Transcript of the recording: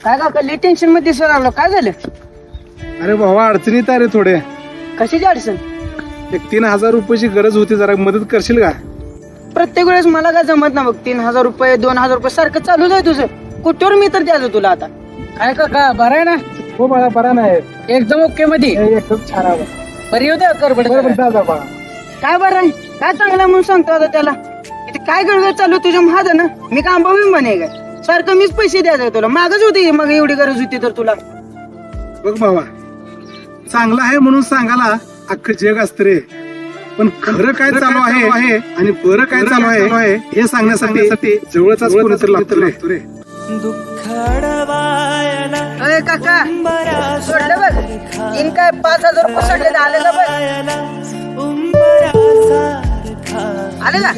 काय काका लई टेन्शन मध्ये दिसायला लागलो, काय झालं? अरे भावा अडचणीत आहे रे थोडे. कशाची अडचण? एक 3,000 रुपयाची गरज होती, जरा मदत करशील का? प्रत्येक वेळेस मला काय जमत ना बघ, 3,000 रुपये 2,000 रुपये सारखं चालूच आहे तुझं. कुठवर मी तर द्यायचं तुला आता. काय काका बरं आहे ना? हो बाळा, बरा नाही. एकदम ओके मध्ये एकदम छान आहे. बरी होत्या करबड बरोबर जा जा बाळा. काय बरं आहे, काय चांगलं आहे म्हणून सांगतो आता त्याला. इथे काय गडगड चालू तुझ्या महाग ना, मी का आंबा म्हणे काय सारखं मीच पैसे द्यायचे तुला. मागच होती मग एवढी गरज होती तर तुला. बघ भावा, चांगला आहे म्हणून सांगायला अख्खं जग असतं रे, पण खरं काय चालू आहे आणि बरं काय चालू आहे हे सांगण्यासाठी जवळचाच कोणीतरी लागतो रे. अरे काका सोडलं बघ, 3 काय 5,000 रुपये सोडले, आले का बघ? आले का?